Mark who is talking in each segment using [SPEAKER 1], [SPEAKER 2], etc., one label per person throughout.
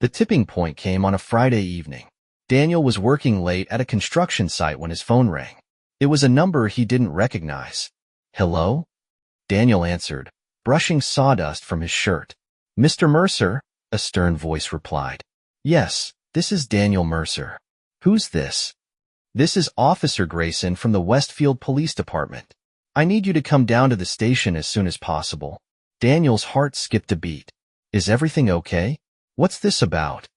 [SPEAKER 1] The tipping point came on a Friday evening. Daniel was working late at a construction site when his phone rang. It was a number he didn't recognize. "Hello?" Daniel answered, brushing sawdust from his shirt. "Mr. Mercer?" a stern voice replied. "Yes, this is Daniel Mercer." "Who's this?" "This is Officer Grayson from the Westfield Police Department. I need you to come down to the station as soon as possible." Daniel's heart skipped a beat. "Is everything okay? What's this about?"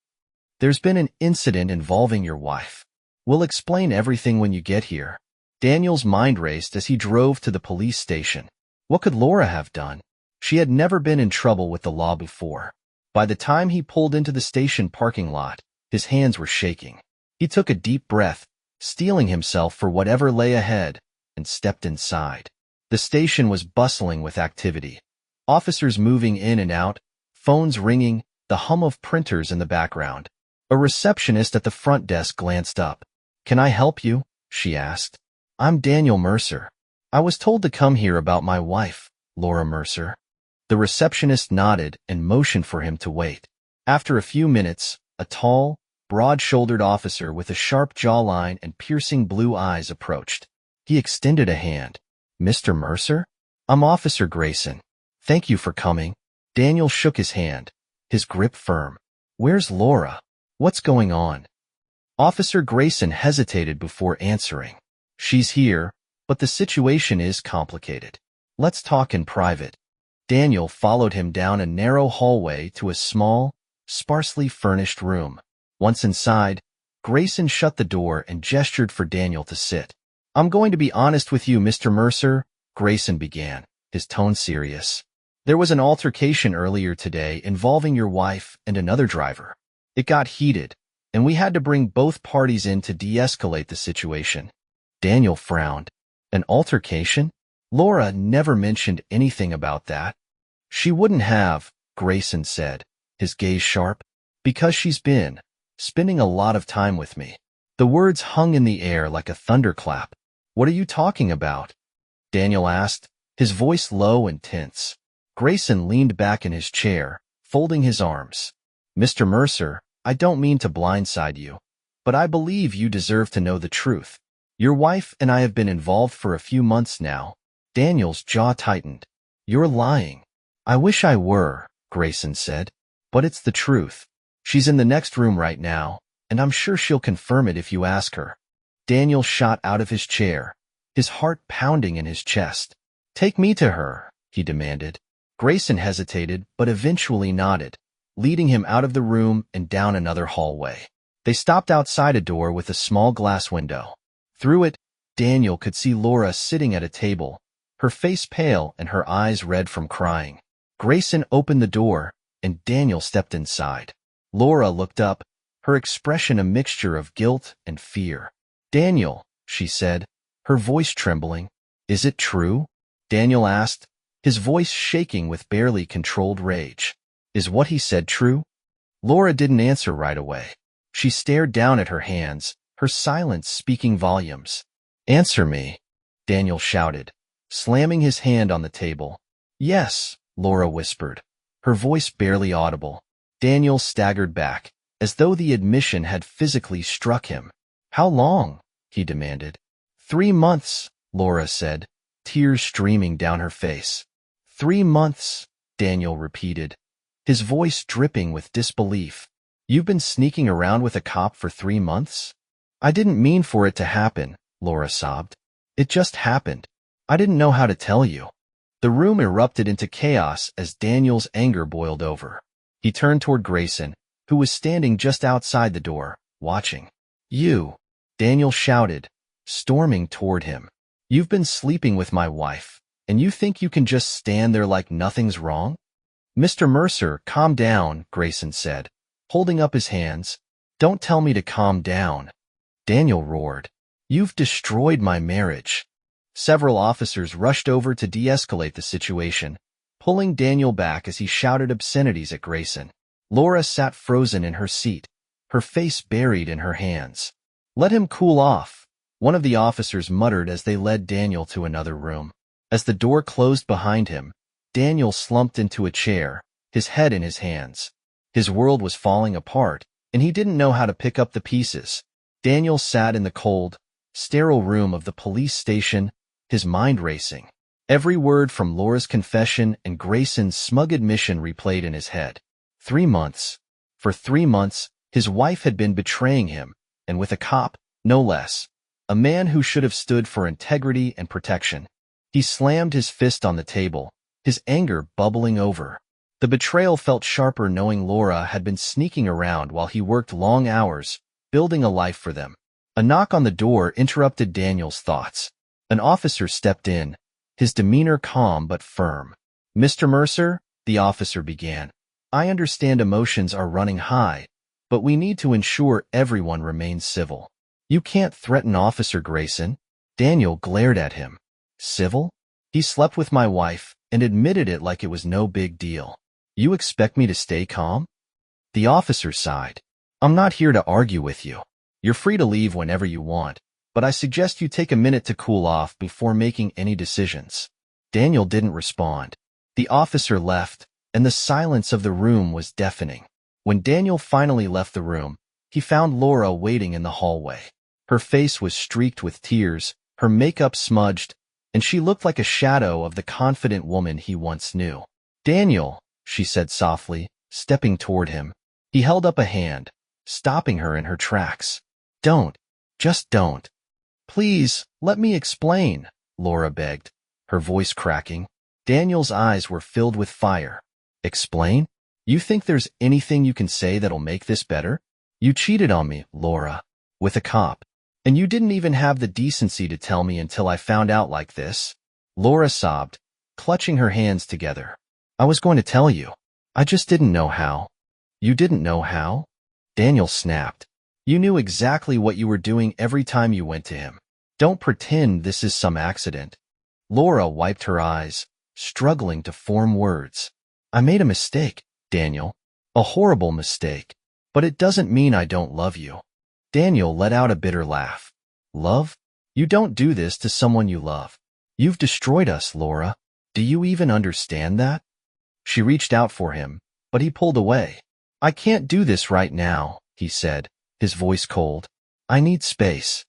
[SPEAKER 1] "There's been an incident involving your wife. We'll explain everything when you get here." Daniel's mind raced as he drove to the police station. What could Laura have done? She had never been in trouble with the law before. By the time he pulled into the station parking lot, his hands were shaking. He took a deep breath, steeling himself for whatever lay ahead, and stepped inside. The station was bustling with activity. Officers moving in and out, phones ringing, the hum of printers in the background. A receptionist at the front desk glanced up. "Can I help you?" she asked. "I'm Daniel Mercer. I was told to come here about my wife, Laura Mercer." The receptionist nodded and motioned for him to wait. After a few minutes, a tall, broad-shouldered officer with a sharp jawline and piercing blue eyes approached. He extended a hand. "Mr. Mercer? I'm Officer Grayson. Thank you for coming." Daniel shook his hand, his grip firm. "Where's Laura? What's going on?" Officer Grayson hesitated before answering. "She's here, but the situation is complicated. Let's talk in private." Daniel followed him down a narrow hallway to a small, sparsely furnished room. Once inside, Grayson shut the door and gestured for Daniel to sit. "I'm going to be honest with you, Mr. Mercer," Grayson began, his tone serious. "There was an altercation earlier today involving your wife and another driver. It got heated, and we had to bring both parties in to de-escalate the situation." Daniel frowned. "An altercation? Laura never mentioned anything about that." "She wouldn't have," Grayson said, his gaze sharp, "because she's been spending a lot of time with me." The words hung in the air like a thunderclap. "What are you talking about?" Daniel asked, his voice low and tense. Grayson leaned back in his chair, folding his arms. "Mr. Mercer, I don't mean to blindside you, but I believe you deserve to know the truth. Your wife and I have been involved for a few months now." Daniel's jaw tightened. "You're lying." "I wish I were," Grayson said, "but it's the truth. She's in the next room right now, and I'm sure she'll confirm it if you ask her." Daniel shot out of his chair, his heart pounding in his chest. "Take me to her," he demanded. Grayson hesitated, but eventually nodded, leading him out of the room and down another hallway. They stopped outside a door with a small glass window. Through it, Daniel could see Laura sitting at a table, her face pale and her eyes red from crying. Grayson opened the door, and Daniel stepped inside. Laura looked up, her expression a mixture of guilt and fear. "Daniel," she said, her voice trembling. "Is it true?" Daniel asked, his voice shaking with barely controlled rage. "Is what he said true?" Laura didn't answer right away. She stared down at her hands, her silence speaking volumes. "Answer me," Daniel shouted, slamming his hand on the table. "Yes," Laura whispered, her voice barely audible. Daniel staggered back, as though the admission had physically struck him. "How long?" he demanded. 3 months, Laura said, tears streaming down her face. 3 months, Daniel repeated, his voice dripping with disbelief. "You've been sneaking around with a cop for 3 months?" "I didn't mean for it to happen," Laura sobbed. "It just happened. I didn't know how to tell you." The room erupted into chaos as Daniel's anger boiled over. He turned toward Grayson, who was standing just outside the door, watching. "You," Daniel shouted, storming toward him. "You've been sleeping with my wife, and you think you can just stand there like nothing's wrong?" "Mr. Mercer, calm down," Grayson said, holding up his hands. "Don't tell me to calm down." Daniel roared. "You've destroyed my marriage." Several officers rushed over to de-escalate the situation, pulling Daniel back as he shouted obscenities at Grayson. Laura sat frozen in her seat, her face buried in her hands. "Let him cool off," one of the officers muttered as they led Daniel to another room. As the door closed behind him, Daniel slumped into a chair, his head in his hands. His world was falling apart, and he didn't know how to pick up the pieces. Daniel sat in the cold, sterile room of the police station, his mind racing. Every word from Laura's confession and Grayson's smug admission replayed in his head. 3 months. For 3 months, his wife had been betraying him, and with a cop, no less. A man who should have stood for integrity and protection. He slammed his fist on the table, his anger bubbling over. The betrayal felt sharper knowing Laura had been sneaking around while he worked long hours, building a life for them. A knock on the door interrupted Daniel's thoughts. An officer stepped in, his demeanor calm but firm. "Mr. Mercer," the officer began, "I understand emotions are running high, but we need to ensure everyone remains civil. You can't threaten Officer Grayson." Daniel glared at him. "Civil? He slept with my wife and admitted it like it was no big deal. You expect me to stay calm?" The officer sighed. "I'm not here to argue with you. You're free to leave whenever you want, but I suggest you take a minute to cool off before making any decisions." Daniel didn't respond. The officer left, and the silence of the room was deafening. When Daniel finally left the room, he found Laura waiting in the hallway. Her face was streaked with tears, her makeup smudged, and she looked like a shadow of the confident woman he once knew. "Daniel," she said softly, stepping toward him. He held up a hand, stopping her in her tracks. "Don't. Just don't. Please, let me explain," Laura begged, her voice cracking. Daniel's eyes were filled with fire. "Explain? You think there's anything you can say that'll make this better? You cheated on me, Laura, with a cop. And you didn't even have the decency to tell me until I found out like this." Laura sobbed, clutching her hands together. "I was going to tell you. I just didn't know how." "You didn't know how?" Daniel snapped. "You knew exactly what you were doing every time you went to him. Don't pretend this is some accident." Laura wiped her eyes, struggling to form words. "I made a mistake, Daniel. A horrible mistake. But it doesn't mean I don't love you." Daniel let out a bitter laugh. "Love? You don't do this to someone you love. You've destroyed us, Laura. Do you even understand that?" She reached out for him, but he pulled away. "I can't do this right now," he said, his voice cold. "I need space."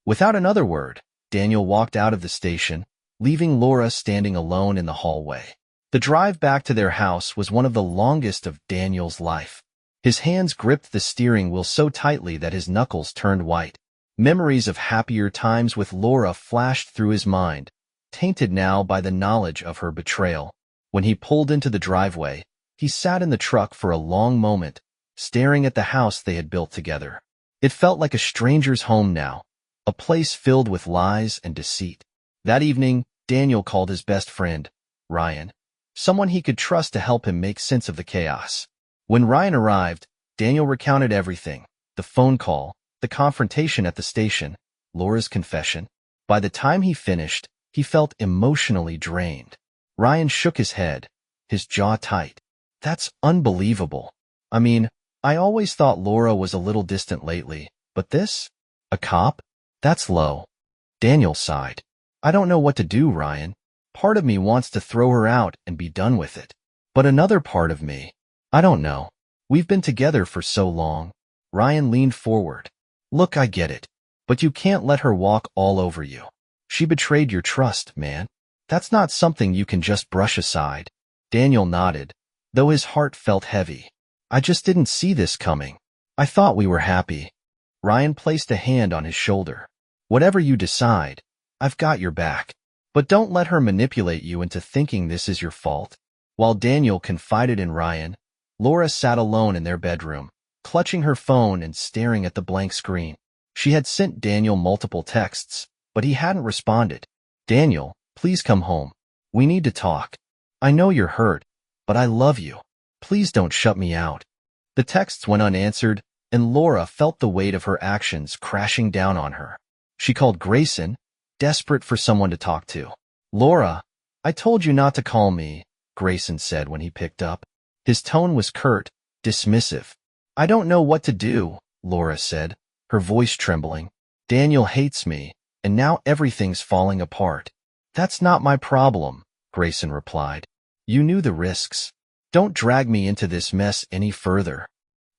[SPEAKER 1] Without another word, Daniel walked out of the station, leaving Laura standing alone in the hallway. The drive back to their house was one of the longest of Daniel's life. His hands gripped the steering wheel so tightly that his knuckles turned white. Memories of happier times with Laura flashed through his mind, tainted now by the knowledge of her betrayal. When he pulled into the driveway, he sat in the truck for a long moment, staring at the house they had built together. It felt like a stranger's home now, a place filled with lies and deceit. That evening, Daniel called his best friend, Ryan, someone he could trust to help him make sense of the chaos. When Ryan arrived, Daniel recounted everything: the phone call, the confrontation at the station, Laura's confession. By the time he finished, he felt emotionally drained. Ryan shook his head, his jaw tight. "That's unbelievable. I mean, I always thought Laura was a little distant lately, but this? A cop? That's low." Daniel sighed. "I don't know what to do, Ryan. Part of me wants to throw her out and be done with it. But another part of me, I don't know. We've been together for so long." Ryan leaned forward. "Look, I get it. But you can't let her walk all over you. She betrayed your trust, man. That's not something you can just brush aside." Daniel nodded, though his heart felt heavy. "I just didn't see this coming. I thought we were happy." Ryan placed a hand on his shoulder. "Whatever you decide, I've got your back. But don't let her manipulate you into thinking this is your fault." While Daniel confided in Ryan, Laura sat alone in their bedroom, clutching her phone and staring at the blank screen. She had sent Daniel multiple texts, but he hadn't responded. "Daniel, please come home. We need to talk. I know you're hurt, but I love you. Please don't shut me out." The texts went unanswered, and Laura felt the weight of her actions crashing down on her. She called Grayson, desperate for someone to talk to. "Laura, I told you not to call me," Grayson said when he picked up. His tone was curt, dismissive. "I don't know what to do," Laura said, her voice trembling. "Daniel hates me, and now everything's falling apart." "That's not my problem," Grayson replied. "You knew the risks. Don't drag me into this mess any further.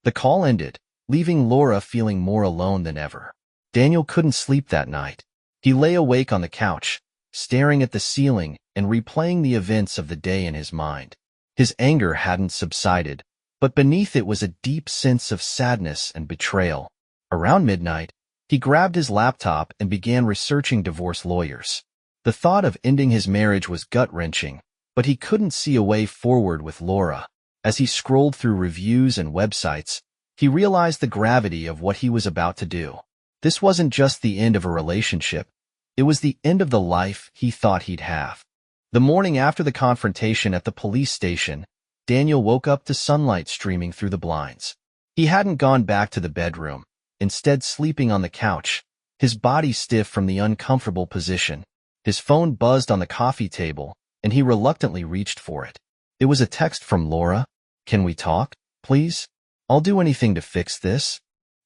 [SPEAKER 1] The call ended, leaving Laura feeling more alone than ever. Daniel couldn't sleep that night. He lay awake on the couch, staring at the ceiling and replaying the events of the day in his mind. His anger hadn't subsided, but beneath it was a deep sense of sadness and betrayal. Around midnight, he grabbed his laptop and began researching divorce lawyers. The thought of ending his marriage was gut-wrenching, but he couldn't see a way forward with Laura. As he scrolled through reviews and websites, he realized the gravity of what he was about to do. This wasn't just the end of a relationship, it was the end of the life he thought he'd have. The morning after the confrontation at the police station, Daniel woke up to sunlight streaming through the blinds. He hadn't gone back to the bedroom, instead sleeping on the couch, his body stiff from the uncomfortable position. His phone buzzed on the coffee table, and he reluctantly reached for it. It was a text from Laura. "Can we talk, please? I'll do anything to fix this."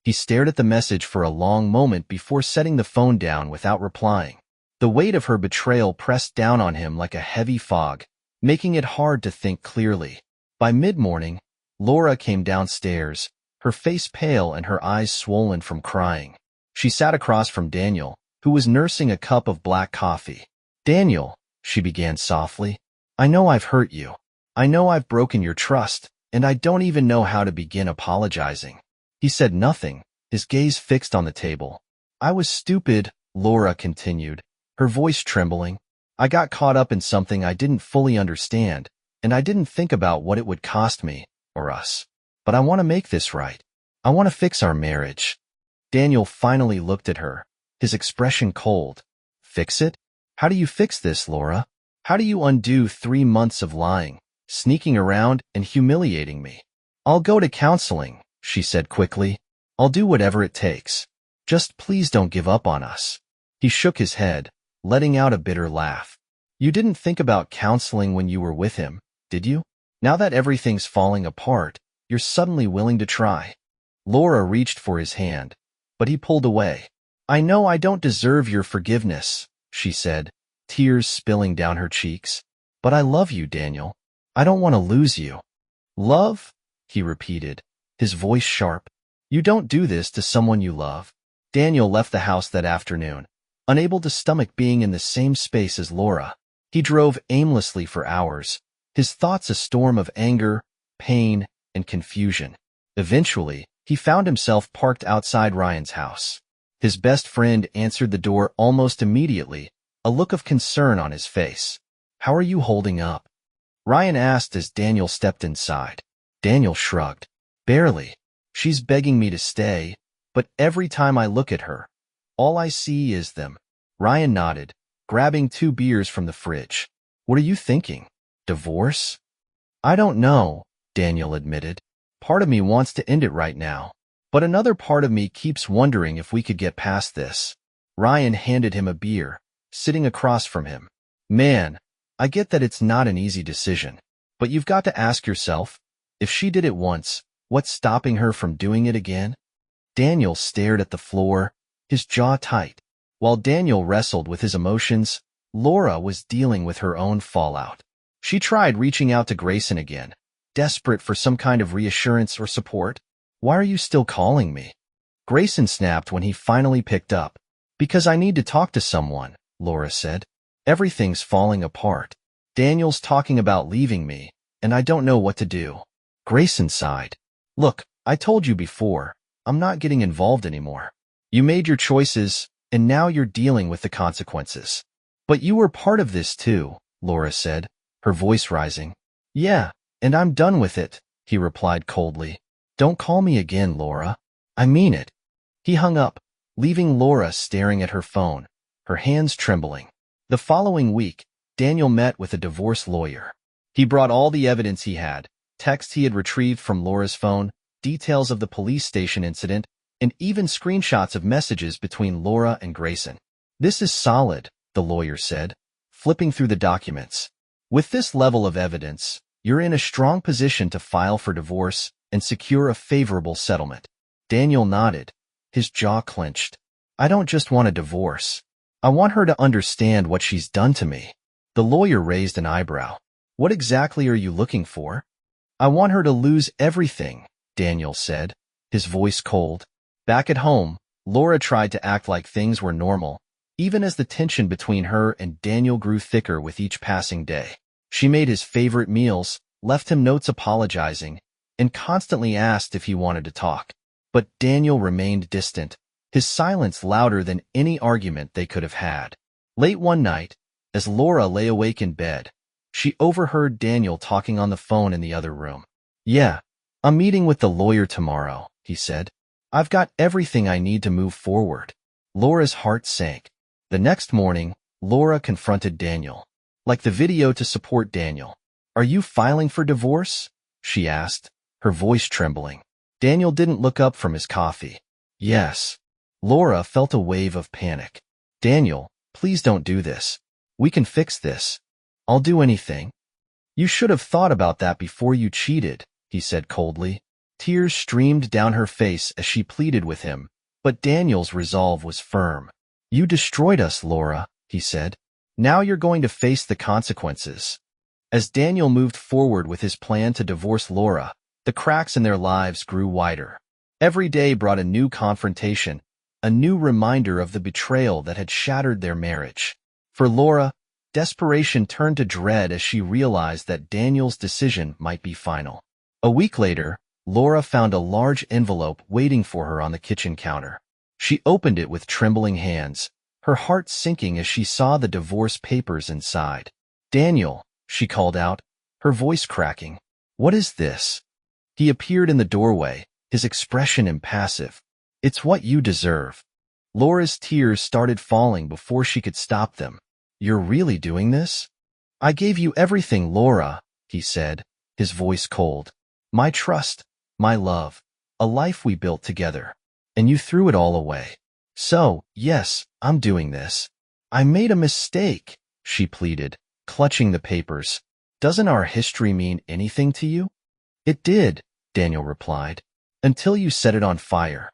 [SPEAKER 1] He stared at the message for a long moment before setting the phone down without replying. The weight of her betrayal pressed down on him like a heavy fog, making it hard to think clearly. By mid-morning, Laura came downstairs, her face pale and her eyes swollen from crying. She sat across from Daniel, who was nursing a cup of black coffee. "Daniel," she began softly, "I know I've hurt you. I know I've broken your trust, and I don't even know how to begin apologizing." He said nothing, his gaze fixed on the table. "I was stupid," Laura continued, her voice trembling. "I got caught up in something I didn't fully understand, and I didn't think about what it would cost me, or us. But I want to make this right. I want to fix our marriage." Daniel finally looked at her, his expression cold. "Fix it? How do you fix this, Laura? How do you undo 3 months of lying, sneaking around, and humiliating me?" "I'll go to counseling," she said quickly. "I'll do whatever it takes. Just please don't give up on us." He shook his head, letting out a bitter laugh. "You didn't think about counseling when you were with him, did you? Now that everything's falling apart, you're suddenly willing to try." Laura reached for his hand, but he pulled away. "I know I don't deserve your forgiveness," she said, tears spilling down her cheeks. "But I love you, Daniel. I don't want to lose you." "Love?" he repeated, his voice sharp. "You don't do this to someone you love." Daniel left the house that afternoon, unable to stomach being in the same space as Laura. He drove aimlessly for hours, his thoughts a storm of anger, pain, and confusion. Eventually, he found himself parked outside Ryan's house. His best friend answered the door almost immediately, a look of concern on his face. "How are you holding up?" Ryan asked as Daniel stepped inside. Daniel shrugged. "Barely. She's begging me to stay, but every time I look at her, all I see is them." Ryan nodded, grabbing 2 beers from the fridge. "What are you thinking? Divorce?" "I don't know," Daniel admitted. "Part of me wants to end it right now, but another part of me keeps wondering if we could get past this." Ryan handed him a beer, sitting across from him. "Man, I get that it's not an easy decision, but you've got to ask yourself, if she did it once, what's stopping her from doing it again?" Daniel stared at the floor, his jaw tight. While Daniel wrestled with his emotions, Laura was dealing with her own fallout. She tried reaching out to Grayson again, desperate for some kind of reassurance or support. "Why are you still calling me?" Grayson snapped when he finally picked up. "Because I need to talk to someone," Laura said. "Everything's falling apart. Daniel's talking about leaving me, and I don't know what to do." Grayson sighed. "Look, I told you before, I'm not getting involved anymore. You made your choices, and now you're dealing with the consequences." "But you were part of this too," Laura said, her voice rising. "Yeah, and I'm done with it," he replied coldly. "Don't call me again, Laura. I mean it." He hung up, leaving Laura staring at her phone, her hands trembling. The following week, Daniel met with a divorce lawyer. He brought all the evidence he had, texts he had retrieved from Laura's phone, details of the police station incident, and even screenshots of messages between Laura and Grayson. "This is solid," the lawyer said, flipping through the documents. "With this level of evidence, you're in a strong position to file for divorce and secure a favorable settlement." Daniel nodded, his jaw clenched. "I don't just want a divorce. I want her to understand what she's done to me." The lawyer raised an eyebrow. "What exactly are you looking for?" I want her to lose everything, Daniel said, his voice cold. Back at home, Laura tried to act like things were normal, even as the tension between her and Daniel grew thicker with each passing day. She made his favorite meals, left him notes apologizing, and constantly asked if he wanted to talk. But Daniel remained distant, his silence louder than any argument they could have had. Late one night, as Laura lay awake in bed, she overheard Daniel talking on the phone in the other room. "Yeah, I'm meeting with the lawyer tomorrow," he said. "I've got everything I need to move forward." Laura's heart sank. The next morning, Laura confronted Daniel. "Like the video to support Daniel. Are you filing for divorce?" she asked, her voice trembling. Daniel didn't look up from his coffee. "Yes." Laura felt a wave of panic. "Daniel, please don't do this. We can fix this. I'll do anything." "You should have thought about that before you cheated," he said coldly. Tears streamed down her face as she pleaded with him, but Daniel's resolve was firm. "You destroyed us, Laura," he said. "Now you're going to face the consequences." As Daniel moved forward with his plan to divorce Laura, the cracks in their lives grew wider. Every day brought a new confrontation, a new reminder of the betrayal that had shattered their marriage. For Laura, desperation turned to dread as she realized that Daniel's decision might be final. A week later, Laura found a large envelope waiting for her on the kitchen counter. She opened it with trembling hands, her heart sinking as she saw the divorce papers inside. "Daniel," she called out, her voice cracking. "What is this?" He appeared in the doorway, his expression impassive. "It's what you deserve." Laura's tears started falling before she could stop them. "You're really doing this?" "I gave you everything, Laura," he said, his voice cold. "My trust, my love, a life we built together. And you threw it all away. So, yes, I'm doing this." "I made a mistake," she pleaded, clutching the papers. "Doesn't our history mean anything to you?" "It did," Daniel replied, "until you set it on fire."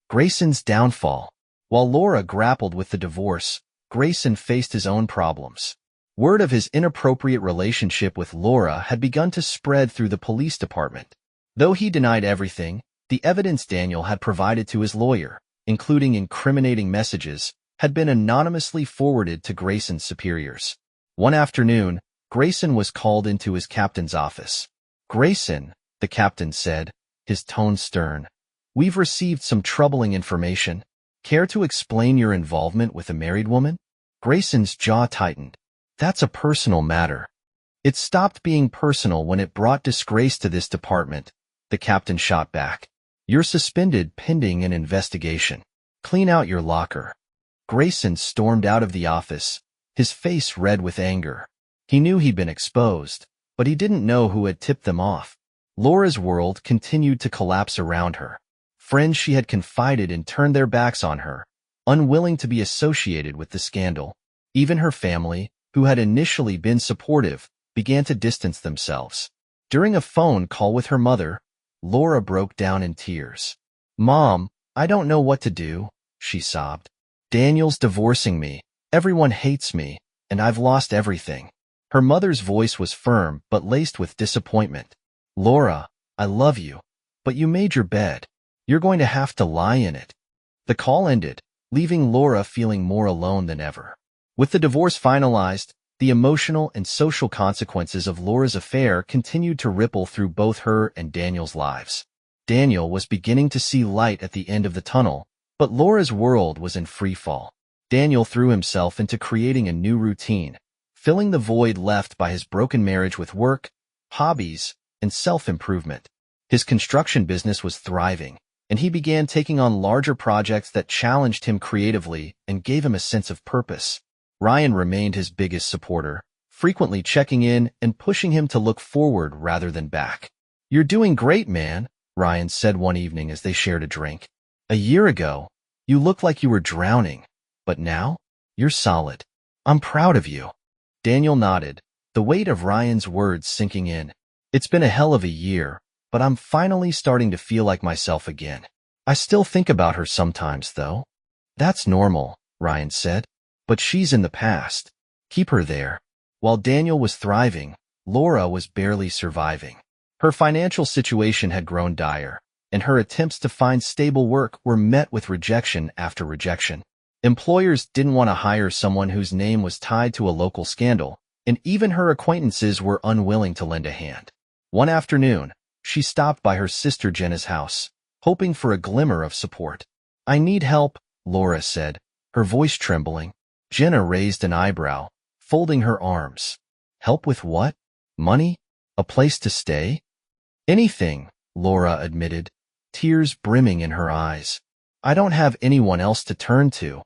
[SPEAKER 1] Grayson's downfall. While Laura grappled with the divorce, Grayson faced his own problems. Word of his inappropriate relationship with Laura had begun to spread through the police department. Though he denied everything, the evidence Daniel had provided to his lawyer, including incriminating messages, had been anonymously forwarded to Grayson's superiors. One afternoon, Grayson was called into his captain's office. "Grayson," the captain said, his tone stern, "we've received some troubling information. Care to explain your involvement with a married woman?" Grayson's jaw tightened. "That's a personal matter." "It stopped being personal when it brought disgrace to this department," the captain shot back. "You're suspended pending an investigation. Clean out your locker." Grayson stormed out of the office, his face red with anger. He knew he'd been exposed, but he didn't know who had tipped them off. Laura's world continued to collapse around her. Friends she had confided in turned their backs on her, unwilling to be associated with the scandal. Even her family, who had initially been supportive, began to distance themselves. During a phone call with her mother, Laura broke down in tears. "Mom, I don't know what to do," she sobbed. "Daniel's divorcing me, everyone hates me, and I've lost everything." Her mother's voice was firm but laced with disappointment. "Laura, I love you, but you made your bed. You're going to have to lie in it." The call ended, leaving Laura feeling more alone than ever. With the divorce finalized, the emotional and social consequences of Laura's affair continued to ripple through both her and Daniel's lives. Daniel was beginning to see light at the end of the tunnel, but Laura's world was in free fall. Daniel threw himself into creating a new routine, filling the void left by his broken marriage with work, hobbies, and self-improvement. His construction business was thriving, and he began taking on larger projects that challenged him creatively and gave him a sense of purpose. Ryan remained his biggest supporter, frequently checking in and pushing him to look forward rather than back. "You're doing great, man," Ryan said one evening as they shared a drink. "A year ago, you looked like you were drowning, but now, you're solid. I'm proud of you." Daniel nodded, the weight of Ryan's words sinking in. "It's been a hell of a year, but I'm finally starting to feel like myself again. I still think about her sometimes, though." "That's normal," Ryan said. "But she's in the past. Keep her there." While Daniel was thriving, Laura was barely surviving. Her financial situation had grown dire, and her attempts to find stable work were met with rejection after rejection. Employers didn't want to hire someone whose name was tied to a local scandal, and even her acquaintances were unwilling to lend a hand. One afternoon, she stopped by her sister Jenna's house, hoping for a glimmer of support. "I need help," Laura said, her voice trembling. Jenna raised an eyebrow, folding her arms. "Help with what? Money? A place to stay?" "Anything," Laura admitted, tears brimming in her eyes. "I don't have anyone else to turn to."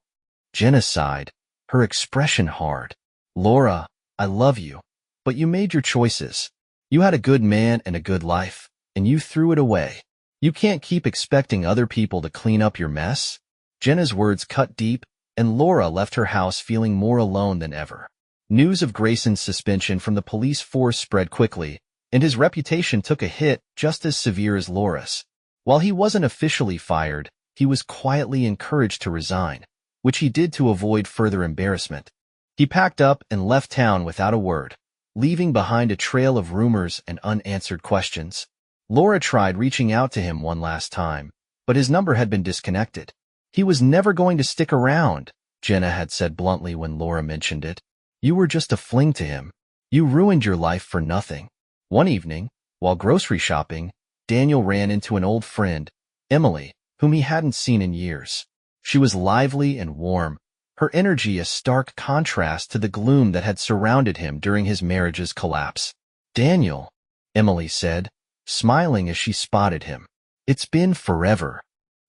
[SPEAKER 1] Jenna sighed, her expression hard. "Laura, I love you, but you made your choices. You had a good man and a good life, and you threw it away. You can't keep expecting other people to clean up your mess." Jenna's words cut deep, and Laura left her house feeling more alone than ever. News of Grayson's suspension from the police force spread quickly, and his reputation took a hit just as severe as Laura's. While he wasn't officially fired, he was quietly encouraged to resign, which he did to avoid further embarrassment. He packed up and left town without a word, leaving behind a trail of rumors and unanswered questions. Laura tried reaching out to him one last time, but his number had been disconnected. "He was never going to stick around," Jenna had said bluntly when Laura mentioned it. "You were just a fling to him. You ruined your life for nothing." One evening, while grocery shopping, Daniel ran into an old friend, Emily, whom he hadn't seen in years. She was lively and warm, her energy a stark contrast to the gloom that had surrounded him during his marriage's collapse. "Daniel," Emily said, smiling as she spotted him. "It's been forever."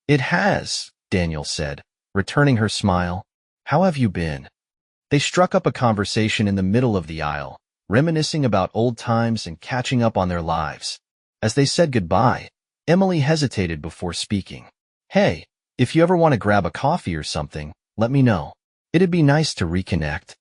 [SPEAKER 1] "It has," Daniel said, returning her smile. "How have you been?" They struck up a conversation in the middle of the aisle, reminiscing about old times and catching up on their lives. As they said goodbye, Emily hesitated before speaking. "Hey, if you ever want to grab a coffee or something, let me know. It'd be nice to reconnect."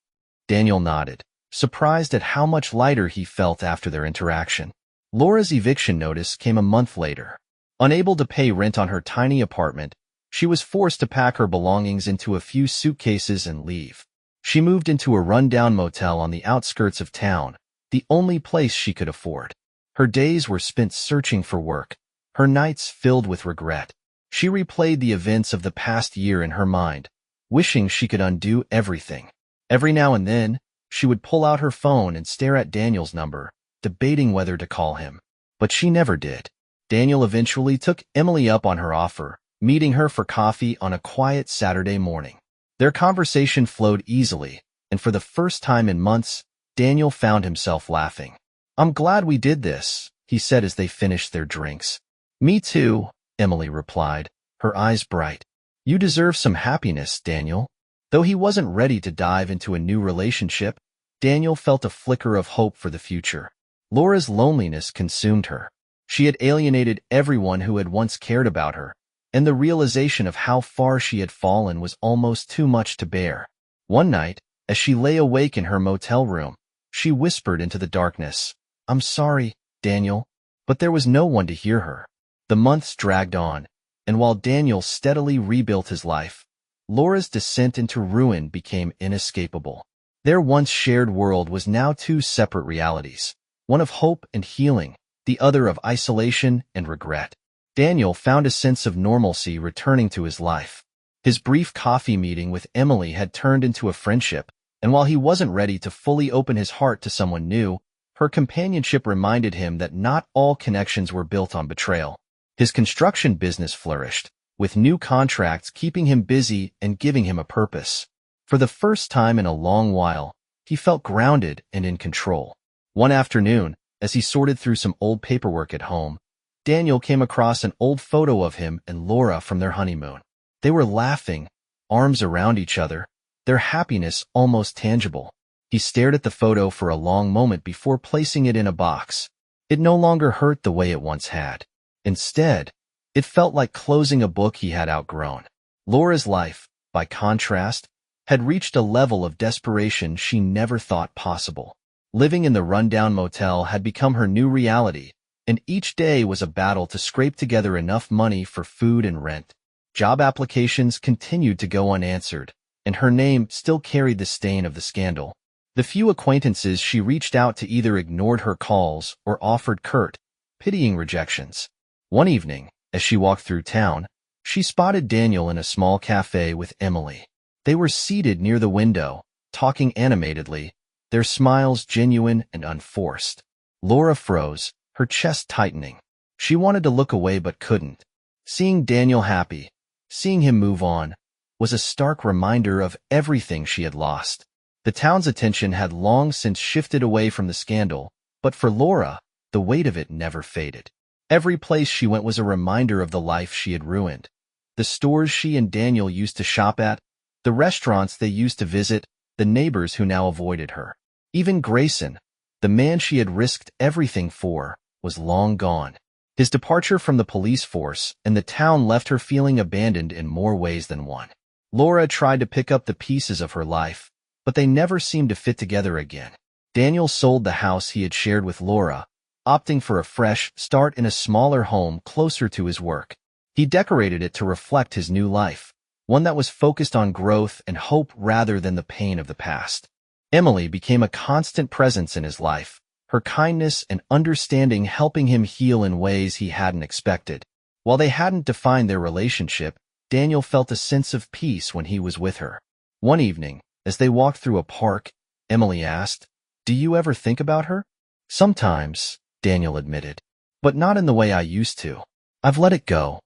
[SPEAKER 1] Daniel nodded, surprised at how much lighter he felt after their interaction. Laura's eviction notice came a month later. Unable to pay rent on her tiny apartment, she was forced to pack her belongings into a few suitcases and leave. She moved into a rundown motel on the outskirts of town, the only place she could afford. Her days were spent searching for work, her nights filled with regret. She replayed the events of the past year in her mind, wishing she could undo everything. Every now and then, she would pull out her phone and stare at Daniel's number, debating whether to call him. But she never did. Daniel eventually took Emily up on her offer, meeting her for coffee on a quiet Saturday morning. Their conversation flowed easily, and for the first time in months, Daniel found himself laughing. "I'm glad we did this," he said as they finished their drinks. "Me too," Emily replied, her eyes bright. "You deserve some happiness, Daniel." Though he wasn't ready to dive into a new relationship, Daniel felt a flicker of hope for the future. Laura's loneliness consumed her. She had alienated everyone who had once cared about her, and the realization of how far she had fallen was almost too much to bear. One night, as she lay awake in her motel room, she whispered into the darkness, "I'm sorry, Daniel," but there was no one to hear her. The months dragged on, and while Daniel steadily rebuilt his life, Laura's descent into ruin became inescapable. Their once shared world was now two separate realities, one of hope and healing, the other of isolation and regret. Daniel found a sense of normalcy returning to his life. His brief coffee meeting with Emily had turned into a friendship, and while he wasn't ready to fully open his heart to someone new, her companionship reminded him that not all connections were built on betrayal. His construction business flourished, with new contracts keeping him busy and giving him a purpose. For the first time in a long while, he felt grounded and in control. One afternoon, as he sorted through some old paperwork at home, Daniel came across an old photo of him and Laura from their honeymoon. They were laughing, arms around each other, their happiness almost tangible. He stared at the photo for a long moment before placing it in a box. It no longer hurt the way it once had. Instead, it felt like closing a book he had outgrown. Laura's life, by contrast, had reached a level of desperation she never thought possible. Living in the rundown motel had become her new reality, and each day was a battle to scrape together enough money for food and rent. Job applications continued to go unanswered, and her name still carried the stain of the scandal. The few acquaintances she reached out to either ignored her calls or offered curt, pitying rejections. One evening, as she walked through town, she spotted Daniel in a small cafe with Emily. They were seated near the window, talking animatedly, their smiles genuine and unforced. Laura froze, her chest tightening. She wanted to look away but couldn't. Seeing Daniel happy, seeing him move on, was a stark reminder of everything she had lost. The town's attention had long since shifted away from the scandal, but for Laura, the weight of it never faded. Every place she went was a reminder of the life she had ruined. The stores she and Daniel used to shop at, the restaurants they used to visit, the neighbors who now avoided her. Even Grayson, the man she had risked everything for, was long gone. His departure from the police force and the town left her feeling abandoned in more ways than one. Laura tried to pick up the pieces of her life, but they never seemed to fit together again. Daniel sold the house he had shared with Laura, opting for a fresh start in a smaller home closer to his work. He decorated it to reflect his new life, one that was focused on growth and hope rather than the pain of the past. Emily became a constant presence in his life, her kindness and understanding helping him heal in ways he hadn't expected. While they hadn't defined their relationship, Daniel felt a sense of peace when he was with her. One evening, as they walked through a park, Emily asked, "Do you ever think about her?" "Sometimes," Daniel admitted, "but not in the way I used to. I've let it go."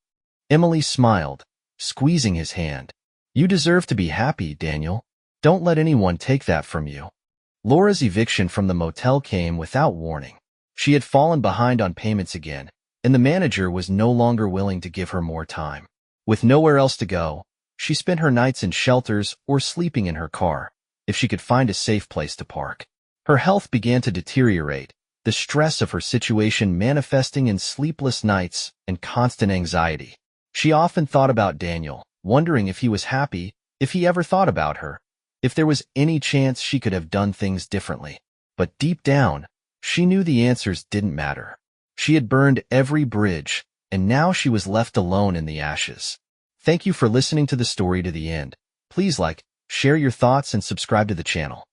[SPEAKER 1] Emily smiled, squeezing his hand. "You deserve to be happy, Daniel. Don't let anyone take that from you." Laura's eviction from the motel came without warning. She had fallen behind on payments again, and the manager was no longer willing to give her more time. With nowhere else to go, she spent her nights in shelters or sleeping in her car, if she could find a safe place to park. Her health began to deteriorate, the stress of her situation manifesting in sleepless nights and constant anxiety. She often thought about Daniel, wondering if he was happy, if he ever thought about her, if there was any chance she could have done things differently. But deep down, she knew the answers didn't matter. She had burned every bridge, and now she was left alone in the ashes. Thank you for listening to the story to the end. Please like, share your thoughts, and subscribe to the channel.